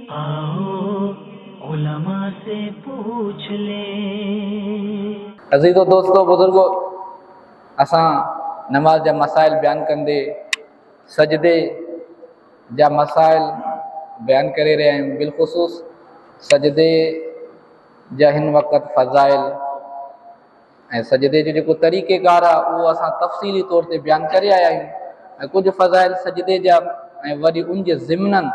आओ उलमा से पूछ ले। अज़ीज़ो दोस्तों बुजुर्गो, असां नमाज जा मसाइल बयान कंदे सजदे जा मसाइल बयान करे रहिया आहियूं। बिलख़ुसूस सजदे जा हिन वक़्त फ़ज़ाइल ऐं सजदे जो जेको तरीक़ेकार आहे उहो असां तफ़सीली तौर ते बयान करे आया आहियूं। ऐं कुझु फ़ज़ाइल सजदे जा ऐं वरी उन जे ज़िमननि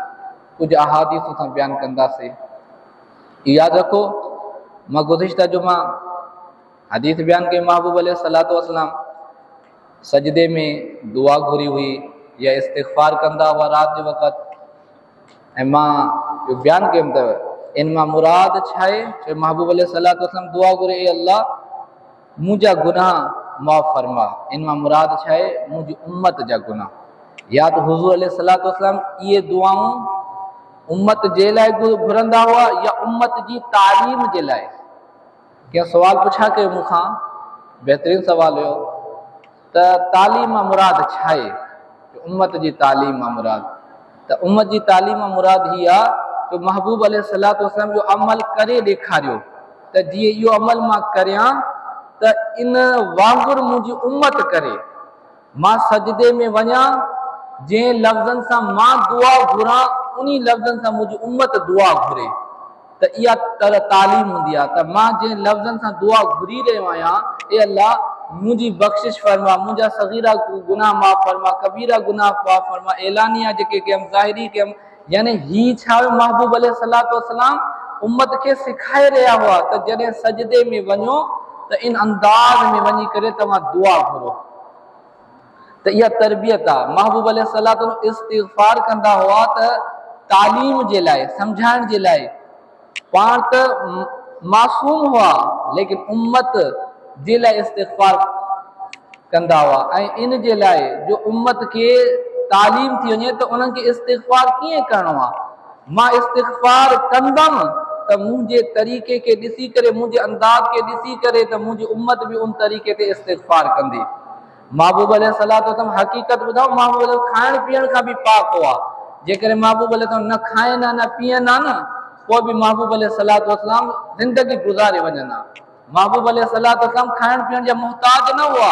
कुझु अहादीस सां बयान कंदासीं। यादि रखो, मां गुज़िश्ता जुमा हदीस बयान कई, महबूब अलैहिस्सलातु वस्सलाम सजदे में दुआ घुरी हुई या इस्तिग़फ़ार कंदा हुआ राति जे वक़्तु। ऐं मां इहो बयानु कयुमि त इन मां मुराद छा आहे? जो महबूब अलैहिस्सलातु वस्सलाम दुआ घुरे, ए अल्लाह मुंहिंजा गुनाह माफ़ फरमा। इन मां मुराद छा आहे? मुंहिंजी उम्मत जा गुनाह। या त हुज़ूर अलैहिस्सलातु वस्सलाम इहे दुआऊं उम्मत जे लाइ घुरंदा हुआ या उम्मत जी तालीम जे लाइ। कंहिं सुवाल पुछा कयो मूंखां, बहितरीनु सुवाल हुयो त तालीम मां मुराद छा आहे? उम्मत जी तालीम मां मुराद, त उम्मत जी तालीम मां मुराद हीअ आहे जो महबूब अलैहिस्सलातु वस्सलाम जो अमल करे ॾेखारियो त जीअं इहो अमल मां करियां त इन वांगुरु मुंहिंजी उम्मत करे। मां सजदे में वञा, जंहिं लफ़्ज़नि सां मां दुआ घुरां उन लफ़्ज़नि सां मुंहिंजी उम्मत दुआ घुरे, त इहा तालीम हूंदी आहे। त मां जंहिं लफ़्ज़नि सां दुआ घुरी रहियो आहियां, ए अल्लाह मुंहिंजी बख़्शिश फरमा, मुंहिंजा सग़ीरा गुनाह माफ़ फरमा, कबीरा गुनाह माफ़ फरमा, एलानिया जेके कयमि, ज़ाहिरी कयमि। यानी हीअ छा हुयो? महबूब अलैहिस्सलातु वस्सलाम उम्मत खे सेखारे रहिया हुआ त जॾहिं सजदे में वञो त इन अंदाज़ में वञी करे तव्हां दुआ घुरो। त इहा तरबियत आहे। महबूब अलैहिस्सलातु इस्तिग़फ़ार कंदा हुआ त तालीम जे लाइ, सम्झाइण जे लाइ। पाण त मासूम हुआ लेकिन उम्मत जे लाइ इस्तिग़फ़ार कंदा हुआ। ऐं इन जे लाइ जो उम्मत खे तालीम थी वञे त उन्हनि खे इस्तिग़फ़ार कीअं करिणो आहे। मां इस्तिग़फ़ार कंदमि त मुंहिंजे तरीक़े खे ॾिसी करे, मुंहिंजे अंदाज़ खे ॾिसी करे त मुंहिंजी उम्मत बि उन तरीक़े ते इस्तिग़फ़ार कंदी। महबूब अलैहिस्सलातु वस्सलाम हक़ीक़त ॿुधाओ, महबूब खाइण पीअण खां बि पाक हुआ। जेकॾहिं महबूब अलैहिस्सलाम न खाइनि न पीअंदा न, पोइ बि महबूब अलैहिस्सलातु वस्सलाम ज़िंदगी गुज़ारे वञंदा। महबूब अलैहिस्सलातु वस्सलाम खाइण पीअण जा मुहताज न हुआ।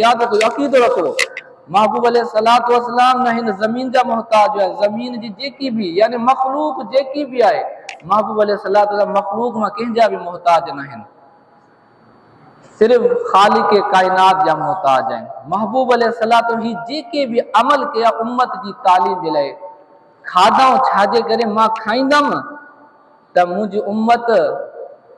यादि रखो, अक़ीदो रखो, महबूब अलैहिस्सलातु वस्सलाम न हिन ज़मीन जा मुहताज हुआ। ज़मीन जी जेकी बि यानी मख़लूक जेकी बि आहे, महबूब अलैहिस्सलातु वस्सलाम मख़लूक मां कंहिंजा बि मुहताज न आहिनि, सिर्फ़ ख़ालिक़ काइनात जा मुहताज आहिनि। महबूब अलैहिस्सलातु ही जेके बि अमल कया उम्मत जी तालीम जे लाइ। खाधऊं छाजे करे? मां खाईंदमि त मुंहिंजी उम्मत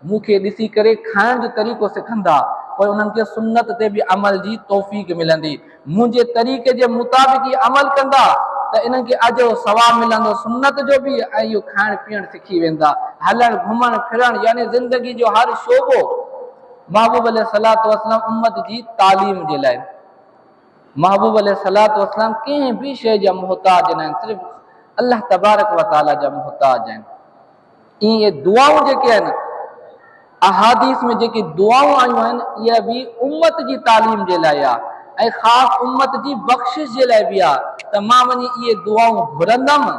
मूंखे ॾिसी करे खाइण जो तरीक़ो सिखंदा, पोइ उन्हनि खे सुन्नत ते बि अमल जी तौफ़ीक़ मिलंदी। मुंहिंजे तरीक़े जे मुताबिक़ इहे अमल कंदा त इन्हनि खे अजो सवाबु मिलंदो सुन्नत जो बि, ऐं इहो खाइण पीअण सिखी वेंदा। हलण घुमण फिरण यानी ज़िंदगी जो हर शोबो महबूब अलैहिस्सलातु वस्सलाम उम्मत जी तालीम जे लाइ। महबूब अलैहिस्सलातु वस्सलाम कंहिं बि शइ जा मुहताज न आहिनि, सिर्फ़ु अल्लाह तबारक व तआला जा मुहताज आहिनि। इहे दुआऊं जेके आहिनि, अहादीस में जेकी दुआऊं आयूं आहिनि, इहा बि उम्मत जी तालीम जे लाइ आहे ऐं ख़ासि उम्मत जी बख़्शिश जे लाइ बि आहे। त मां वञी इहे दुआऊं घुरंदमि,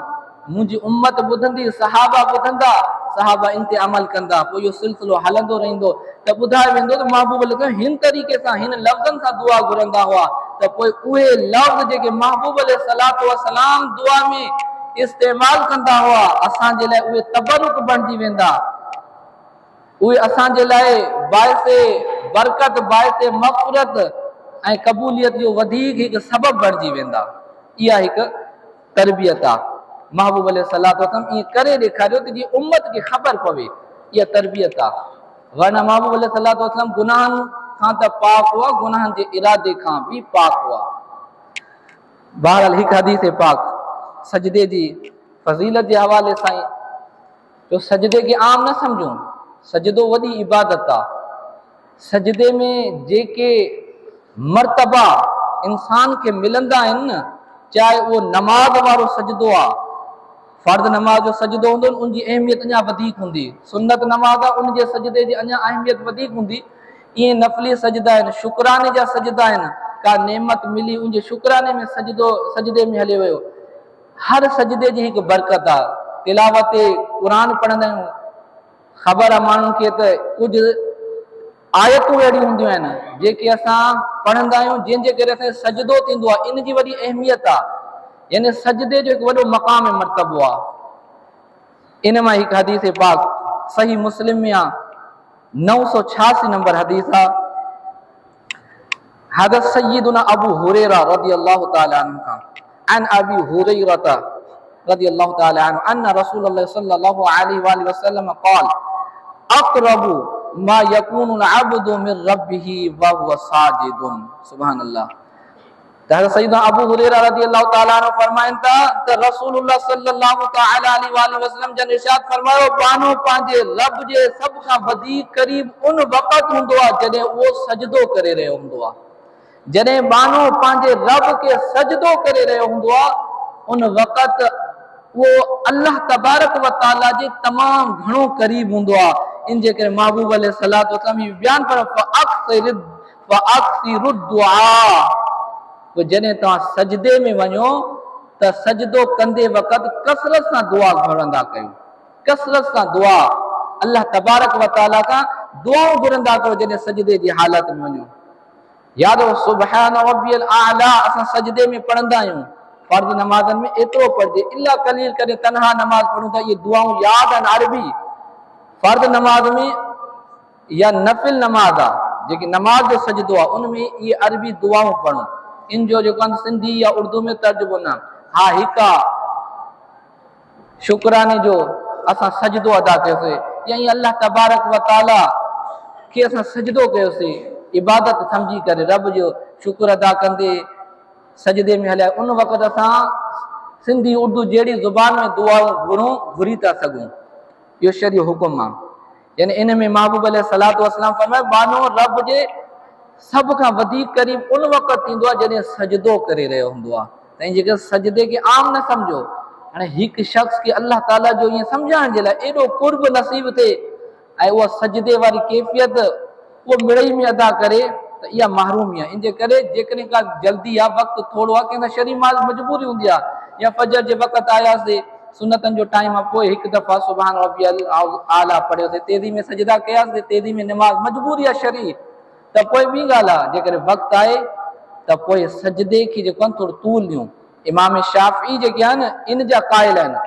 मुंहिंजी उम्मत ॿुधंदी, सहाबा ॿुधंदा, सहाबा इन ते अमल कंदा, पोइ इहो सिलसिलो हलंदो रहंदो। त ॿुधायो वेंदो त महबूब अलैहिस्सलाम हिन तरीक़े सां हिन लफ़्ज़नि सां दुआ घुरंदा हुआ, त पोइ उहे लफ़्ज़ जेके महबूब अलैहिस्सलातु वस्सलाम दुआ में इस्तेमालु कंदा हुआ, असांजे लाइ उहे तबरुक बणिजी वेंदा। उहे असांजे लाइ बाइसे बरकत, बाइसे मग़फ़िरत ऐं क़बूलियत जो वधीक हिकु सबबु बणिजी वेंदा। इहा हिकु तरबियत आहे। महबूब अलैहिस्सलातु वस्सलाम ईअं करे ॾेखारियो त जीअं उम्मत खे ख़बर पवे, इहा तरबियत आहे। वरना महबूब अलैहिस्सलातु वस्सलाम गुनाहनि खां त पाक हुआ, गुनाहनि जे इरादे खां बि पाक हुआ। बहरहाल हिकु हदीस पाक सजदे जी फज़ीलत जे हवाले सां, जो सजदे खे आम न सम्झूं, सजदो वॾी इबादत आहे। सजदे में जेके मर्तबा इंसान खे मिलंदा आहिनि न, चाहे उहो नमाज़ वारो सजदो आहे, फ़र्ज़ नमाज जो सजदो हूंदो, उनजी अहमियत अञा वधीक हूंदी। सुन्नत नमाज़ आहे, उनजे सजदे जी अञा अहमियत वधीक हूंदी। ईअं नफ़ली सजदा आहिनि, शुक्राने जा सजदा आहिनि। का नेमत मिली उनजे शुक्राने में सजदे में हले वियो। हर सजदे जी हिकु बरकत आहे। तिलावत क़ुरान पढ़ंदा आहियूं, ख़बर आहे माण्हुनि खे त कुझु आयतूं अहिड़ियूं हूंदियूं आहिनि जेके असां पढ़ंदा आहियूं, जंहिंजे करे असांखे सजदो थींदो आहे। इन जी वॾी अहमियत आहे, यानी सजदे जो हिकु वॾो मक़ाम ऐं मर्तबो आहे। इन मां हिकु हदीस पाक सही मुस्लिम में आहे, 986 नंबर हदीस आहे। हज़रत सय्यदुना अबू हुरैरा रज़ियल्लाहु तआला अन्हु का अन अबी हुरैरा रज़ियल्लाहु तआला अन्हु अन्न रसूलुल्लाह सल्लल्लाहु अलैहि वसल्लम क़ाल अक़रबु मा यकूनुल अब्दु मिन रब्बिही व हुवा साजिदुन। सुभान अल्लाह। हज़रत सय्यदुना अबू हुरैरा रज़ियल्लाहु तआला अन्हु फरमाइन था त रसूलुल्लाह सल्लल्लाहु तआला अलैहि वसल्लम जन इरशाद फरमायो, बानो पंहिंजे रब जे सभ खां वधीक करीब उन वक़्त हूंदो आहे जॾहिं उहो सजदो करे रहियो हूंदो आहे। जॾहिं बानो पंहिंजे रब खे सजदो करे रहियो हूंदो आहे, उन वक़्त वो अल्लाह तबारक व तआला जे तमाम घणो करीब हूंदो आहे। इन जे करे महबूब अलैहिस्सलातु वस्सलाम ये बयान पर फ़अक्सिरु दुआ, तो जॾहिं तव्हां सजदे में वञो त सजदो कंदे वक़्त कसरत सां दुआ घुरंदा कयो, कसरत सां दुआ अल्लाह तबारक व तआला खां दुआऊं घुरंदा कयो जॾहिं सजदे जी हालत में वञो। याद हो सुबहान रब्बियल आला असां सजदे में पढ़ंदा आहियूं, फर्ज़ नमाज़नि में एतिरो पढ़जे, इल्ला कलील करे तनहा नमाज पढ़ूं था, ये दुआऊं याद आहिनि अरबी। फर्ज़ नमाज में या नफ़िल नमाज आहे जेकी नमाज जो सजदो आहे, उनमें ये अरबी दुआऊं पढ़ूं। इन जो जेको सिंधी या उर्दू में तर्जुमो न। हा हिकु आहे शुक्राने जो असां सजदो अदा कयोसीं, या ईअं अल्लाह तबारक व तआला खे असां सजदो कयोसीं, इबादत समझी करे रब जो शुक्र अदा कंदे सजदे में हलिया, उन वक़्तु असां सिंधी उर्दू जहिड़ी ज़ुबान में दुआ घुरी था सघूं। इहो शरीअ हुकुम आहे। यानी इन में महबूब अलैहिस्सलातु वस्सलाम फरमायो, बानो रब जे सभ खां वधीक करीब उन वक़्तु थींदो आहे जॾहिं सजदो करे रहियो हूंदो आहे। त जेके सजदे खे आम न सम्झो, हाणे हिकु शख़्स खे अल्लाह ताला जो ईअं सम्झाइण जे लाइ एॾो कुर्ब नसीब थिए ऐं उहा सजदे वारी कैफ़ियत उहो मिड़ई में अदा करे त इहा महरूमी आहे। इन जे करे जेकॾहिं का जल्दी आहे, वक़्तु थोरो आहे, कंहिंजा शरीर मां मजबूरी हूंदी आहे, या फजर जे वक़्तु आयासीं, सुनतनि जो टाइम आहे, पोइ हिकु दफ़ा सुभान रब्बियल आला पढ़ियोसीं, तेज़ी में सजदा कयासीं, तेज़ी में नमाज़, मजबूरी आहे शरीर, त पोइ ॿी ॻाल्हि आहे जेकॾहिं वक़्तु आहे त पोइ सजदे खे जेको आहे थोरो तूल ॾियूं। इमाम शाफ़ी जेके आहिनि इन जा क़ाइल आहिनि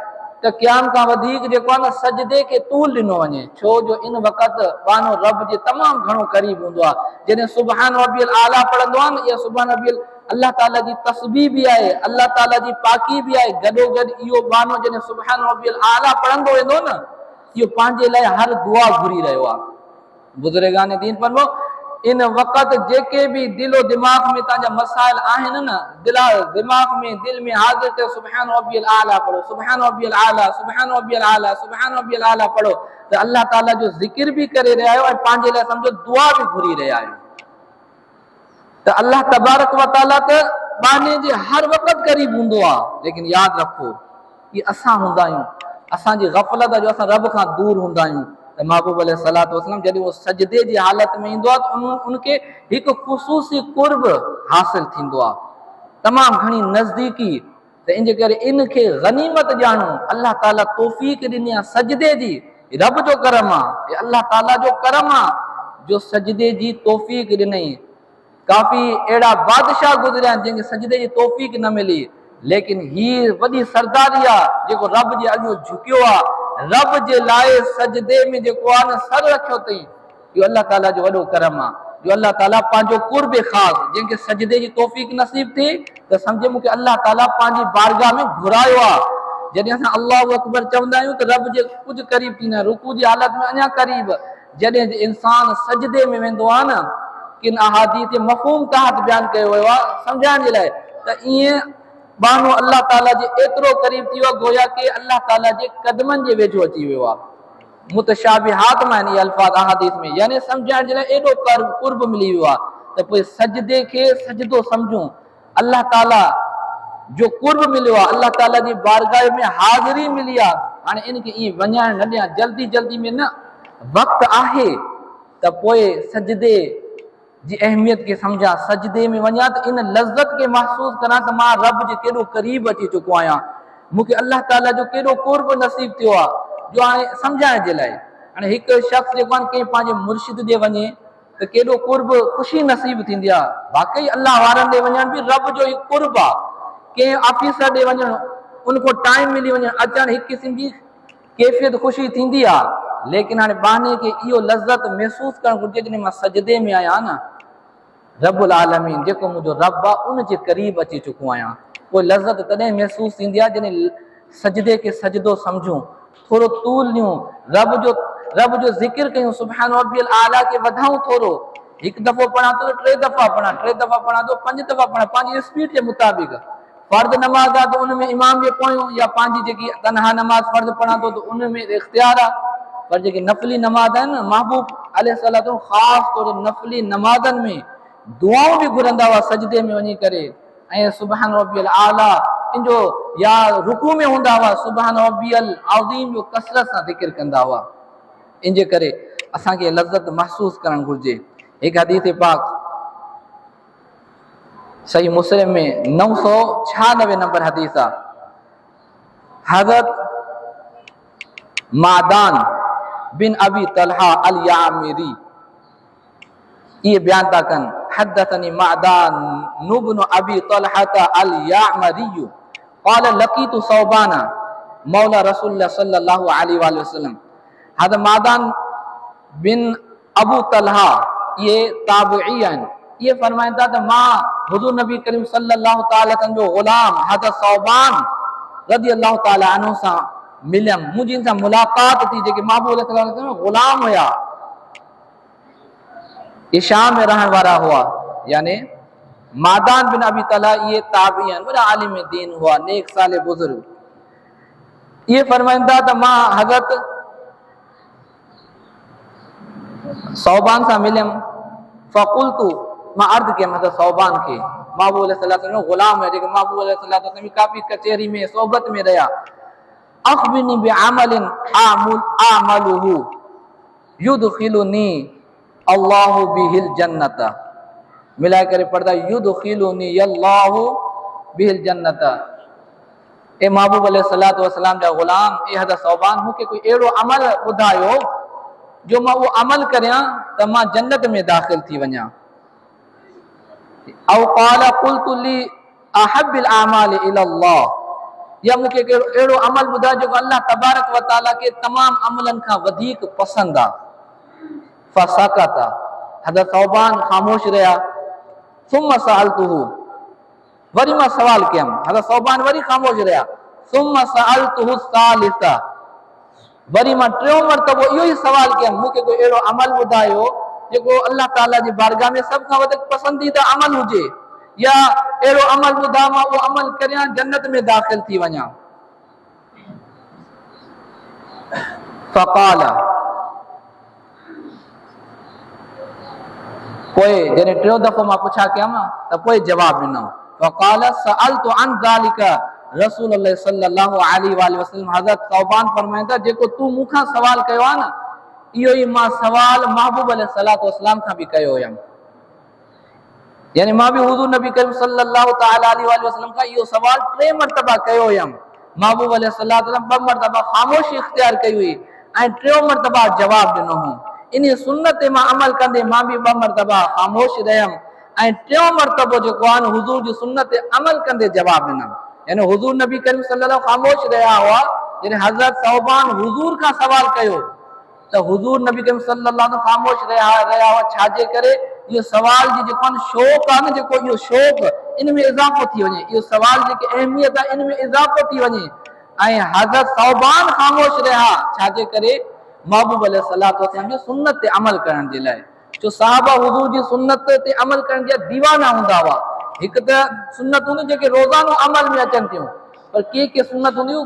त क़याम खां वधीक जेको आहे न सजदे खे तूल ॾिनो वञे, छो जो इन वक़्तु बानो रब जे तमामु घणो क़रीब हूंदो आहे। जॾहिं सुभान रब्बियल आला पढ़ंदो आहे न, इहा सुभान रब्बियल अल्लाह ताला जी तस्बीह बि आहे, अल्लाह ताला जी पाकी बि आहे, गॾोगॾु इहो बानो जॾहिं सुभान रब्बियल आला पढ़ंदो वेंदो न, इहो पंहिंजे लाइ हर दुआ घुरी रहियो आहे। बुज़ुर्गान दीन फरमो, इन वक़्तु जेके भी दिलो दिमाग़ में तव्हांजा मसाइल आहिनि न, दिमाग़ में दिल में हाज़िर कयो, सुभान रब्बियल आला पढ़ो, सुभान रब्बियल आला, सुभान रब्बियल आला, सुभान रब्बियल आला पढ़ो, त अल्लाह ताला जो ज़िक्र भी करे रहिया आहियो ऐं पंहिंजे लाइ सम्झो दुआ भी घुरी रहिया आहियो। त अल्लाह तबारक व तआला त बाने जे हर वक़्तु क़रीब हूंदो आहे, लेकिन यादि रखो ये असां हूंदा आहियूं, असांजी ग़फ़लत जो असां रब खां दूर हूंदा आहियूं। त महबूब अलैहिस्सलातु वस्सलाम जॾहिं उहो सजदे जी हालत में ईंदो आहे त उनखे हिकु ख़ुसूसी कुर्ब हासिल थींदो आहे, तमामु घणी नज़दीकी। त इन जे करे इनखे गनीमत ॼाणो, अल्लाह ताला तौफ़ीक़ ॾिनी आहे सजदे जी, रब जो करम आहे, अल्लाह ताला जो करम आहे जो सजदे जी तौफ़ीक़ ॾिनई। काफ़ी अहिड़ा बादशाह गुज़रिया आहिनि जंहिंखे सजदे जी तौफ़ीक़ न मिली, लेकिन हीअ वॾी सरदारी आहे जेको रब जे अॻियां झुकियो आहे, रब जे लाइ सजदे में जेको आहे न सर रखियो अथई, इहो अल्लाह ताला जो वॾो करम आहे जो अल्लाह ताला पंहिंजो कुर्ब ख़ासि जंहिंखे सजदे जी तौफ़ीक़ नसीब थी त सम्झे मूंखे अल्लाह ताला पंहिंजी बारगाह में घुरायो आहे। जॾहिं असां अल्लाहु अकबर चवंदा आहियूं त रब जे कुझु क़रीब थींदा आहियूं, रुकू जी हालत में अञा क़रीब। जॾहिं इंसान सजदे में वेंदो आहे न, किन अहादीस मफ़हूम तहत बयानु कयो वियो आहे सम्झाइण जे लाइ त ईअं बानो अल्लाह ताला जे एतिरो क़रीब थी वियो आहे गोया के अल्लाह ताला जे क़दमनि जे वेझो अची वियो आहे। मुतशाबिहात में आहिनि इहे अल्फाज़ अहादीस में, यानी सम्झाइण जे लाइ एॾो कुर्ब मिली वियो आहे त पोइ सजदे खे सजदो सम्झूं, अल्लाह ताला जो कुर्ब मिलियो आहे, अल्लाह ताला जी बारगाह में हाज़िरी मिली आहे। हाणे इनखे ईअं वञाइण न ॾियां, जल्दी जल्दी में न, वक़्तु आहे त पोइ सजदे जी अहमियत खे सम्झा, सजदे में वञा त इन लज़्ज़त खे महसूस करा त मां रब जे केॾो क़रीब अची चुको आहियां। मूंखे अल्लाह ताला जो केॾो कुर्ब नसीब थियो आहे जो हाणे सम्झाइण जे लाइ। हाणे हिकु शख़्स जेको आहे कंहिं पंहिंजे मुर्शिद ॾे वञे त केॾो कुर्ब ख़ुशी नसीब थींदी आहे। वाकई अल्लाह वारनि ॾे वञण बि रब जो हिकु कुर्ब आहे। कंहिं ऑफिसर ॾे वञणु, उनखां टाइम मिली वञणु, अचणु हिकु क़िस्म जी कैफ़ियत ख़ुशी थींदी आहे। लेकिन हाणे बहाने खे इहो लज़्ज़त महसूसु करणु घुरिजे जॾहिं मां सजदे में आहियां न, रब्बुल आलमीन जेको मुंहिंजो रब आहे उन जे क़रीब अची चुको आहियां। उहा लज़्ज़त तॾहिं महसूसु थींदी आहे जॾहिं सजदे खे सजदो सम्झूं, थोरो तूल ॾियूं, रब जो ज़िक्र कयूं, सुब्हान रब्बियल आला खे वधाऊं। थोरो हिकु दफ़ो पढ़ां थो, 3 दफ़ा पढ़ां, 3 दफ़ा पढ़ां थो, 5 दफ़ा पढ़ां, पंहिंजी स्पीड जे मुताबिक़। फर्द नमाज़ आहे त उन में इमाम जे पोयूं या पंहिंजी जेकी तनहा नमाज़ फर्द पढ़ां थो त उन में इख्तियार आहे। पर जेकी नफ़ली नमाज़ आहिनि न, महबूब अलैहिस्सलाम ख़ासि तौर नफ़ली नमाज़नि में दुआऊं बि घुरंदा हुआ सजदे में वञी करे, ऐं सुब्हान रब्बियल आला इन जो या रुकू में हूंदा हुआ, सुब्हान रब्बियल अज़ीम जो कसरत सां ज़िक्र कंदा हुआ। इन जे करे असांखे लज़्ज़त महसूसु करणु घुरिजे। हिकु हदीस पाक सही मुस्लिम में 996 नंबर हदीस आहे। हज़रत मादान बिन अबी तलहा अल यामिरी ये बयान था कनि, हदथनी मादान बिन अबी तलहा अल यामिरी क़ाल लक़ीतु सौबाना मौला रसूलुल्लाह सल्लल्लाहु अलैहि वसल्लम। हज़रत मादान बिन अबू तलहा ये ताबई आहिनि। ये फरमाइनि था त मां हुज़ूर नबी करीम सल्लल्लाहु तआला अलैहि वसल्लम जो ग़ुलाम हज़रत सौबान रज़ियल्लाहु तआला अन्हु सां मिलियमि, मुंहिंजी इन सां मुलाक़ात थी, जेके महबूब अलैहि वसल्लम ग़ुलाम हुया, ये शाम में रहण वारा हुआ। यानी मादान बिन अबी तलहा ये ताबई आहिनि, वॾा आलिम दीन हुआ, नेक साले बुज़ुर्ग। ये फरमाइनि था त मां हज़रत सौबान सां मिलियमि, फ़क़ुल्तु मां अर्ज़ कयमि हज़रत सौबान खे, महबूब अलैहिस्सलाम ग़ुलाम है जेके महबूब अलैहिस्सलाम काफ़ी कचहरी में सोबत में रहिया, अख़बिरनी बिअमलिन आमलुहु युदखिलुनी अल्लाहु बिहिल जन्नत। मिलाए करे पढ़दा युदखिलुनी अल्लाहु बिहिल जन्नत। ए महबूब अलैहिस्सलाम जा ग़ुलाम, ए हज़रत सौबान, मूंखे कोई अहिड़ो अमल ॿुधायो जो मां उहो अमल करियां त मां जन्नत में दाख़िल थी वञा। औ क़ाल क़ुल्तु ली अहब्बिल आमाल इलल्लाह, या मूंखे अहिड़ो अमल ॿुधायो जेको अल्लाह तबारक व तआला खे तमामु अमलनि खां वधीक पसंदि आहे। फसकत, हज़रत सौबान ख़ामोश रहिया। सुम्म सअलतुहु, वरी मां सवाल कयमि, हज़रत सौबान वरी ख़ामोश रहिया। सुम्म सअलतुहु सालिसा, वरी मां 3 मरतबो इहो ई सवाल कयमि, मूंखे कोई अहिड़ो अमल ॿुधायो जेको अल्लाह ताला जी बारगाह में सभ खां वधीक पसंदीदा अमल हुजे, या अहिड़ो अमल ॿुधायो मां उहो अमल करियां जन्नत में दाख़िल थी वञा। फ़क़ाल, पोइ जॾहिं 3 दफ़ो मां पुछा कयमि त पोइ जवाब ॾिनो। फ़क़ाल सअलतु अन ज़ालिका रसूलुल्लाह सल्लल्लाहु अलैहि वसल्लम। हज़रत सौबान फरमाइनि था जेको तूं मूंखां सवाल कयो आहे न, इहो ई मां सवाल महबूब अलैहिस्सलाम खां बि कयो हुयमि। यानी मां बि हुज़ूर नबी करीम सल्लल्लाहु तआला अलैहि वसल्लम खां इहो सवाल 3 मरतबा कयो हुयमि। महबूब अलैहिस्सलाम 2 मरतबा ख़ामोशी इख्तियार कई हुई ऐं 3 मरतबा जवाब ॾिनो हो। इन सुन्नत ते मां अमल कंदे मां बि 2 मरतबा ख़ामोश रहियमि ऐं 3 मरतबो जेको आहे न हुज़ूर जी सुन्नत ते अमल कंदे जवाब ॾिनमि। यानी हुज़ूर नबी करीम सल्लल्लाहु ख़ामोश रहिया हुआ, जॾहिं हज़रत सौबान हुज़ूर खां सवाल कयो त हुज़ूर नबी करीम सल्लल्लाहु ख़ामोश रहिया हुआ। छाजे करे? इहो सवाल जी जेको आहे शौक़ आहे न, जेको इहो शौक़ इन में इज़ाफ़ो थी वञे, इहो सवाल जेकी अहमियत आहे इन में इज़ाफ़ो थी वञे। ऐं हज़रत सौबान ख़ामोश रहिया, छाजे करे? महबूब अलैहिस्सलाम जी सुन्नत ते अमल करण जे लाइ। जो साहबा हुज़ूर जी सुन्नत ते अमल करण जा दीवाना हूंदा हुआ। हिकु त सुन्नत हूंदी जेके रोज़ानो अमल में अचनि थियूं, पर के सुन्नत हूंदियूं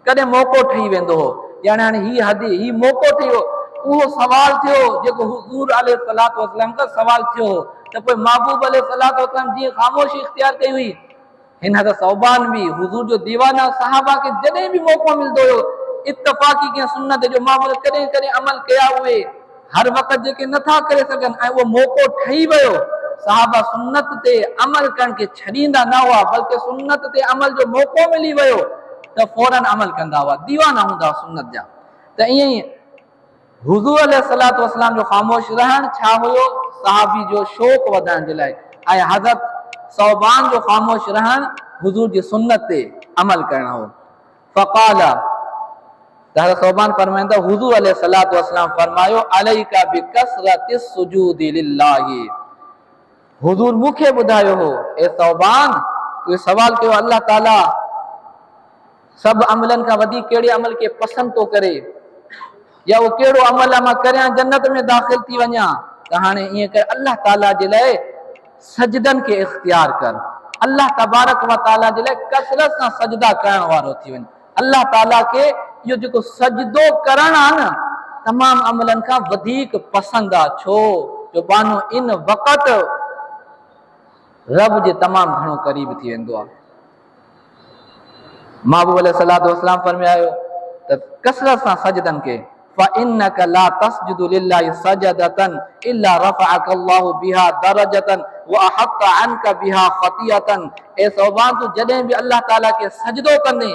कॾहिं मौक़ो ठही वेंदो हो। यानी हाणे ही मौक़ो ठहियो, उहो सवाल थियो जेको हुज़ूर अलैहिस्सलाम खां सवाल थियो हो, त पोइ महबूब अलैहिस्सलाम जीअं ख़ामोशी इख्तियार कई हुई, हिन हज़रत सौबान बि हुज़ूर जो दीवाना सहाबा खे जॾहिं बि मौक़ो मिलंदो हुयो इत्तफ़ाक़ी कंहिं सुन्नत जो मामूल कॾहिं कॾहिं अमल कया, उहे हर वक़्तु जेके नथा करे सघनि ऐं उहो मौक़ो ठही वियो, सहाबा सुन्नत ते अमल करण खे छॾींदा न हुआ, बल्कि सुन्नत ते अमल जो मौक़ो मिली वियो त फौरन अमल कंदा हुआ, दीवाना हूंदा सुन्नत जा। त ईअं ई हुज़ूर अलैहिस्सलातु वस्सलाम जो ख़ामोश रहण छा हुयो, सहाबी जो शौक़ वधाइण जे लाइ। ऐं हज़रत सौबान जो ख़ामोश रहण हुज़ूर जी सुन्नत ते अमल करणु हो। फ़क़ाल, त हज़रत सौबान फरमाईंदा, हुज़ूर अलैहिस्सलातु वस्सलाम फरमायो, अलैका बिकसरतिस सुजूदि लिल्लाहि। हुज़ूर मूंखे ॿुधायो हो, ए सौबान, तूं सवाल कयो अल्लाह ताला सभु अमलनि खां वधीक कहिड़े अमल खे पसंदि थो करे, या उहो कहिड़ो अमल मां करियां जन्नत में दाख़िल थी वञा। त हाणे ईअं कर, अल्लाह ताला जे लाइ सजदनि खे इख़्तियार कर, अल्लाह तबारक व ताला जे लाइ कसरत सां सजदा करण वारो थी वञ। अल्लाह ताला खे इहो जेको सजदो करणु आहे न, तमामु अमलनि खां वधीक पसंदि आहे। छो जो बानो इन वक़्तु रब जे तमामु घणो क़रीब थी वेंदो आहे। महबूब अलैहिस्सलातु वस्सलाम फरमायो त कसरत सां सजदनि खे, फ़इन्नक ला तस्जुदु लिल्लाहि सजदतन इल्ला रफ़अक अल्लाहु बिहा दरजतन व अहत्त अनक बिहा ख़तियतन। ए सौबान, तू जॾहिं बि अल्लाह ताला खे सजदो कंदे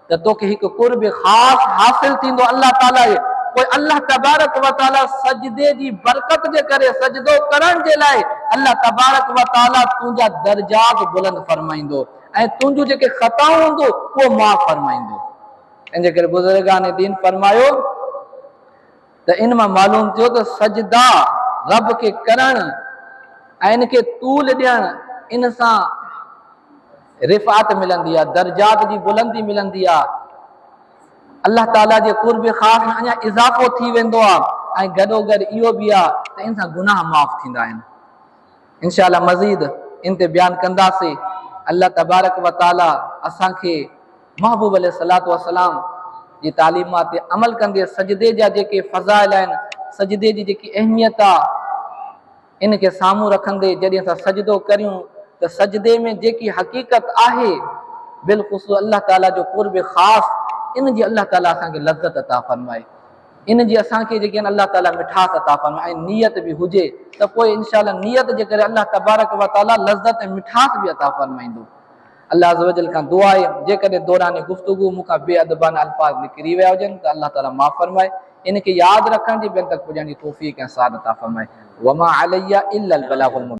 त तोखे हिकु कुर्ब ख़ासि हासिल थींदो अल्लाह ताला जे। पोइ अल्लाह तबारक व ताला सजदे जी बरकत जे करे, सजदो करण जे लाइ अल्लाह तबारक व ताला तुंहिंजा दर्जात बुलंद फरमाईंदो ऐं तुंहिंजूं जेके ख़ताऊं हूंदो उहो माफ़ फरमाईंदो। इन जे करे बुज़ुर्गान दीन फरमायो त इन मां मालूम थियो त सजदा रब खे करण ऐं इन खे तूल ॾियणु, इन सां रिफ़ात मिलंदी आहे, दर्जात जी बुलंदी मिलंदी आहे, अल्लाह ताला जे कुर्ब ख़ास में अञा इज़ाफ़ो थी वेंदो आहे। ऐं गॾोगॾु इहो बि आहे त इन सां गुनाह माफ़ थींदा आहिनि। इंशाअल्लाह मज़ीद इन ते बयानु कंदासीं। अल्लाह तबारक व ताला असांखे महबूब अलैहिस्सलातु वस्सलाम जी तालीमात ते अमल कंदे सजदे जा जेके फ़ज़ाइल आहिनि, सजदे जी जेकी अहमियत आहे, इन खे साम्हूं रखंदे जॾहिं असां सजदो करियूं त सजदे में जेकी हक़ीक़त आहे, बिलख़ुसूस अल्लाह ताला जो कुर्ब ख़ासि, इन जी अल्लाह ताला असांखे लज़्ज़त अता फ़रमाए, इन जी असांखे जेकी अल्लाह ताला मिठास अता फ़रमाए, ऐं नियत बि हुजे त पोइ इंशाअल्लाह नियत जे करे अल्लाह तबारक व ताला लज़्ज़त ऐं मिठास बि अता फ़रमाईंदो। अल्लाह अज़्ज़ व जल खां दुआ आहे, जेकॾहिं दौरान गुफ़्तगू मूंखां बेअदबाना अल्फाज़ निकिरी विया हुजनि त अल्लाह ताला माफ़ फरमाए, इन खे यादि रखण जी ॿियनि तक पुॼण जी तौफ़ीक़ ऐं साद अता फ़रमाए। वमा अलैया इल्लल बलागुल मुबीन।